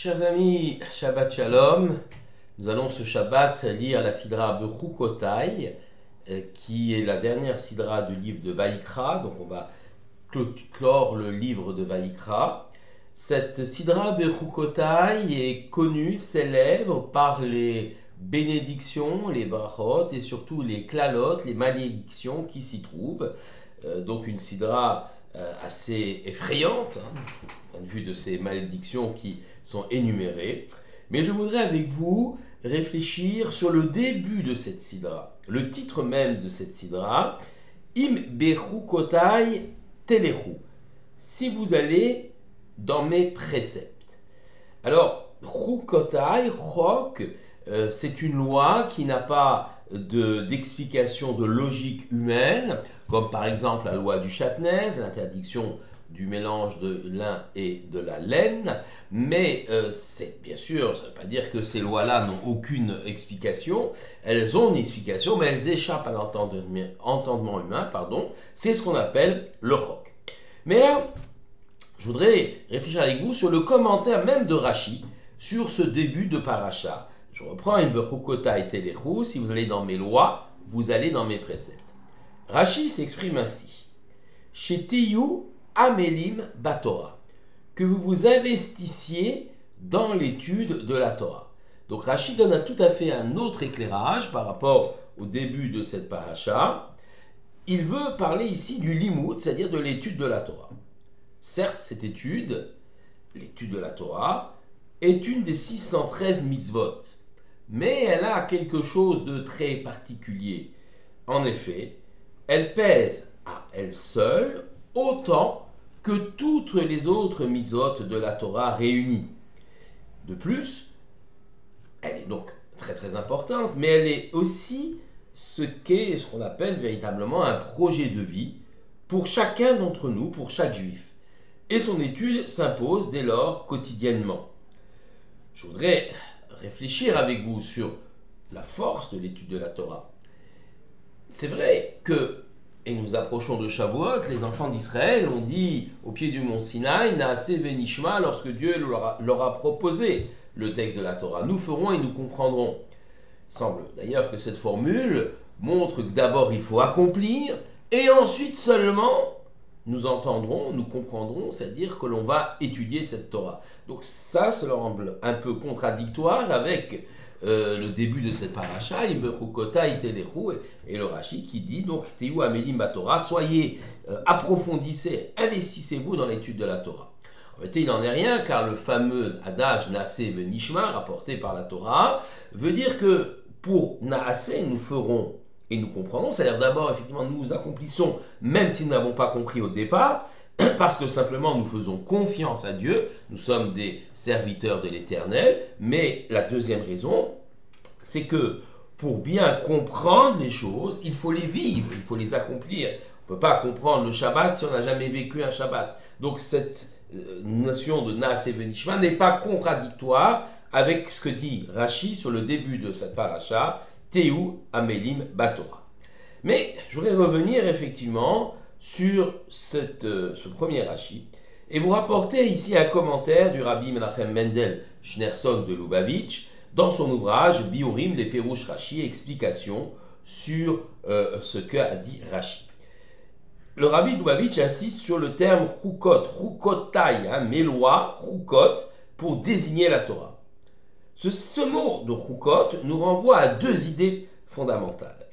Chers amis, Shabbat Shalom. Nous allons ce Shabbat lire la Sidra Bechukotai, qui est la dernière Sidra du livre de Vaïkra. Donc on va clore le livre de Vaïkra. Cette Sidra Bechukotai est connue, célèbre par les bénédictions, les brachot et surtout les klalot, les malédictions qui s'y trouvent. Donc une Sidra assez effrayante, au point de vue de ces malédictions qui sont énumérées. Mais je voudrais avec vous réfléchir sur le début de cette sidra, le titre même de cette sidra, Im bechukotai telechu, si vous allez dans mes préceptes. Alors, chukotai, chok, c'est une loi qui n'a pas d'explication de logique humaine, comme par exemple la loi du Chatnez, l'interdiction du mélange de lin et de la laine, mais c'est bien sûr, ça ne veut pas dire que ces lois-là n'ont aucune explication, elles ont une explication, mais elles échappent à l'entendement humain, c'est ce qu'on appelle le chok. Mais là, je voudrais réfléchir avec vous sur le commentaire même de Rashi sur ce début de paracha. Je reprends Im bechukotai telechu, si vous allez dans mes lois, vous allez dans mes préceptes. Rashi s'exprime ainsi: Shetiyu amelim batorah, que vous vous investissiez dans l'étude de la Torah. Donc Rashi donne tout à fait un autre éclairage par rapport au début de cette paracha. Il veut parler ici du limoud, c'est-à-dire de l'étude de la Torah. Certes, cette étude, l'étude de la Torah, est une des 613 mitzvot, mais elle a quelque chose de très particulier. En effet, elle pèse à elle seule autant que toutes les autres mitzvot de la Torah réunies. De plus, elle est donc très très importante, mais elle est aussi ce qu'on appelle véritablement un projet de vie pour chacun d'entre nous, pour chaque juif. Et son étude s'impose dès lors quotidiennement. Je voudrais réfléchir avec vous sur la force de l'étude de la Torah. C'est vrai que, et nous approchons de Shavuot, les enfants d'Israël ont dit au pied du mont Sinaï, Naaseh venishma, lorsque Dieu leur a proposé le texte de la Torah. Nous ferons et nous comprendrons. Il semble d'ailleurs que cette formule montre que d'abord il faut accomplir, et ensuite seulement nous entendrons, nous comprendrons, c'est-à-dire que l'on va étudier cette Torah. Donc ça semble un peu contradictoire avec le début de cette paracha, Im bechukotai telechu, et le Rashi qui dit donc Tehu amelim batorah, soyez, approfondissez, investissez-vous dans l'étude de la Torah. En fait, il n'en est rien, car le fameux adage Naaseh venishma, rapporté par la Torah, veut dire que pour Naaseh, nous ferons et nous comprendrons, c'est-à-dire d'abord, effectivement, nous accomplissons, même si nous n'avons pas compris au départ, parce que simplement nous faisons confiance à Dieu, nous sommes des serviteurs de l'Éternel, mais la deuxième raison, c'est que pour bien comprendre les choses, il faut les vivre, il faut les accomplir. On ne peut pas comprendre le Shabbat si on n'a jamais vécu un Shabbat. Donc cette notion de Naaseh venishma n'est pas contradictoire avec ce que dit Rashi sur le début de cette paracha, Tehu amelim batorah. Mais je voudrais revenir effectivement sur ce premier Rashi et vous rapporter ici un commentaire du Rabbi Menachem Mendel Schneerson de Lubavitch dans son ouvrage Biurim, les Pérouches Rashi, explication sur ce qu'a dit Rashi. Le Rabbi Lubavitch insiste sur le terme chukot, chukotai, mes lois, chukot, pour désigner la Torah. Ce mot de chukot nous renvoie à deux idées fondamentales.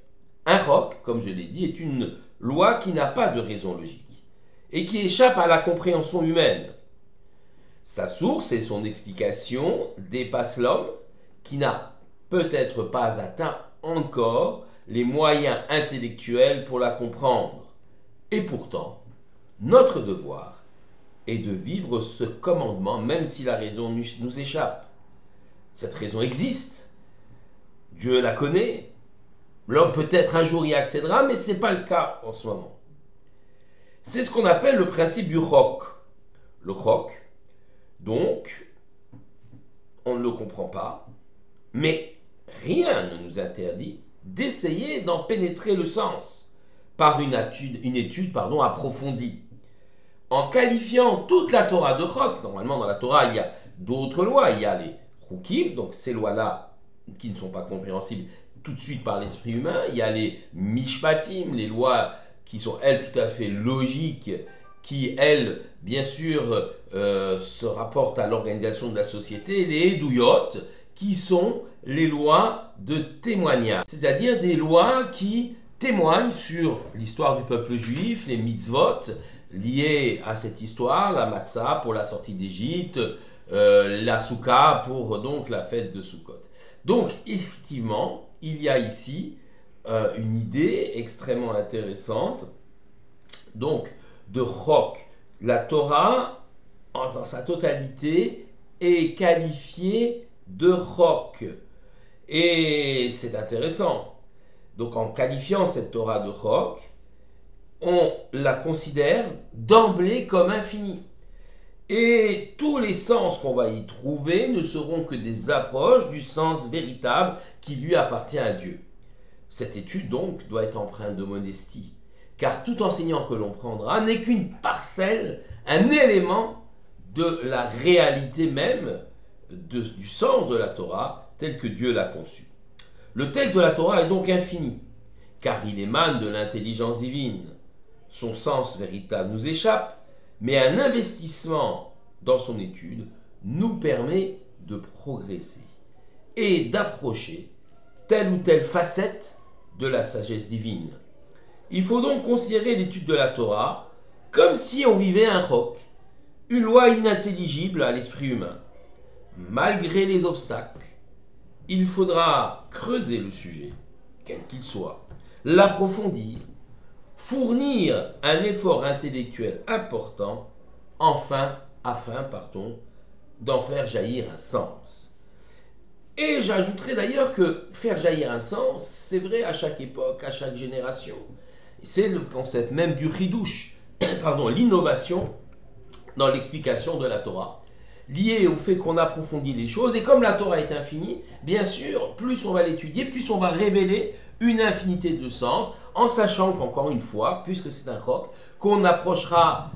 Un chok, comme je l'ai dit, est une loi qui n'a pas de raison logique et qui échappe à la compréhension humaine. Sa source et son explication dépassent l'homme qui n'a peut-être pas atteint encore les moyens intellectuels pour la comprendre. Et pourtant, notre devoir est de vivre ce commandement même si la raison nous échappe. Cette raison existe, Dieu la connaît, l'homme peut-être un jour y accédera, mais ce n'est pas le cas en ce moment. C'est ce qu'on appelle le principe du chok. Le chok, donc, on ne le comprend pas, mais rien ne nous interdit d'essayer d'en pénétrer le sens par une étude approfondie. En qualifiant toute la Torah de chok, normalement dans la Torah il y a d'autres lois. Il y a les Chukim, donc ces lois-là qui ne sont pas compréhensibles tout de suite par l'esprit humain. Il y a les Mishpatim, les lois qui sont, elles, tout à fait logiques, qui, elles, bien sûr, se rapportent à l'organisation de la société. Et les Eduyot, qui sont les lois de témoignage, c'est-à-dire des lois qui témoignent sur l'histoire du peuple juif, les mitzvot liées à cette histoire, la matzah pour la sortie d'Égypte, la soukha pour donc la fête de Sukkot. Donc effectivement, il y a ici une idée extrêmement intéressante, donc de chok. La Torah, dans sa totalité, est qualifiée de chok. Et c'est intéressant. Donc en qualifiant cette Torah de chok, on la considère d'emblée comme infinie. Et tous les sens qu'on va y trouver ne seront que des approches du sens véritable qui lui appartient à Dieu. Cette étude donc doit être empreinte de modestie, car tout enseignant que l'on prendra n'est qu'une parcelle, un élément de la réalité même du sens de la Torah tel que Dieu l'a conçu. Le texte de la Torah est donc infini, car il émane de l'intelligence divine. Son sens véritable nous échappe, mais un investissement dans son étude nous permet de progresser et d'approcher telle ou telle facette de la sagesse divine. Il faut donc considérer l'étude de la Torah comme si on vivait un chok, une loi inintelligible à l'esprit humain. Malgré les obstacles, il faudra creuser le sujet, quel qu'il soit, l'approfondir, fournir un effort intellectuel important, afin d'en faire jaillir un sens. Et j'ajouterai d'ailleurs que faire jaillir un sens, c'est vrai à chaque époque, à chaque génération. C'est le concept même du chidouche, l'innovation dans l'explication de la Torah, lié au fait qu'on approfondit les choses. Et comme la Torah est infinie, bien sûr, plus on va l'étudier, plus on va révéler une infinité de sens, en sachant qu'encore une fois, puisque c'est un chok, qu'on approchera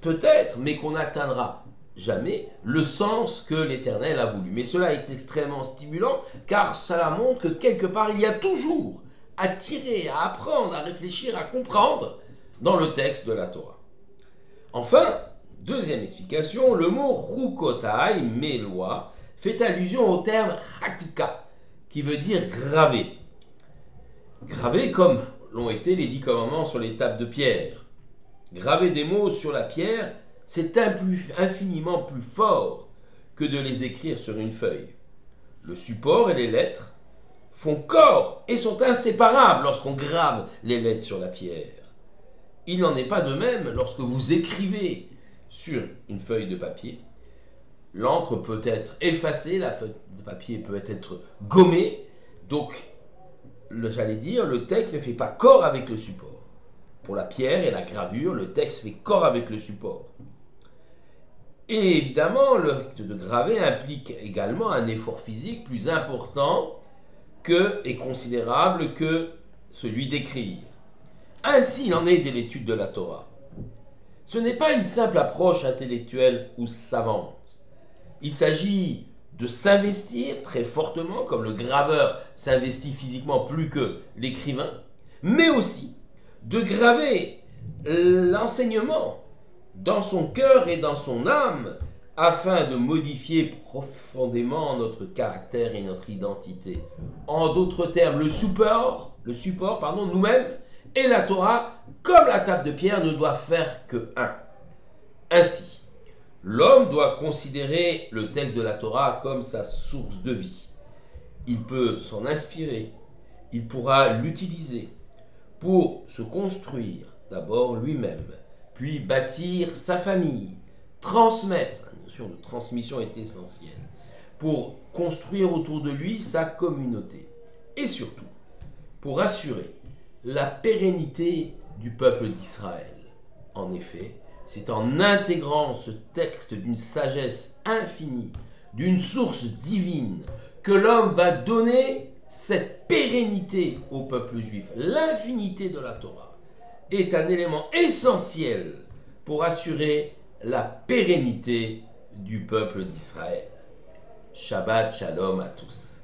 peut-être, mais qu'on n'atteindra jamais le sens que l'Éternel a voulu. Mais cela est extrêmement stimulant, car cela montre que quelque part, il y a toujours à tirer, à apprendre, à réfléchir, à comprendre dans le texte de la Torah. Enfin, deuxième explication, le mot chukotai, mes lois, fait allusion au terme chakika, qui veut dire graver. Graver comme l'ont été les 10 commandements sur les tables de pierre. Graver des mots sur la pierre, c'est infiniment plus fort que de les écrire sur une feuille. Le support et les lettres font corps et sont inséparables lorsqu'on grave les lettres sur la pierre. Il n'en est pas de même lorsque vous écrivez sur une feuille de papier. L'encre peut être effacée, la feuille de papier peut être gommée, donc le texte ne fait pas corps avec le support. Pour la pierre et la gravure, le texte fait corps avec le support. Et évidemment, l'acte de graver implique également un effort physique plus important et considérable que celui d'écrire. Ainsi, il en est de l'étude de la Torah. Ce n'est pas une simple approche intellectuelle ou savante. Il s'agit de s'investir très fortement, comme le graveur s'investit physiquement plus que l'écrivain, mais aussi de graver l'enseignement dans son cœur et dans son âme, afin de modifier profondément notre caractère et notre identité. En d'autres termes, le support, nous-mêmes, et la Torah, comme la table de pierre, ne doivent faire que un. Ainsi, l'homme doit considérer le texte de la Torah comme sa source de vie. Il peut s'en inspirer, il pourra l'utiliser pour se construire d'abord lui-même, puis bâtir sa famille, transmettre, la notion de transmission est essentielle, pour construire autour de lui sa communauté, et surtout pour assurer la pérennité du peuple d'Israël. En effet, c'est en intégrant ce texte d'une sagesse infinie, d'une source divine, que l'homme va donner cette pérennité au peuple juif. L'infinité de la Torah est un élément essentiel pour assurer la pérennité du peuple d'Israël. Shabbat Shalom à tous.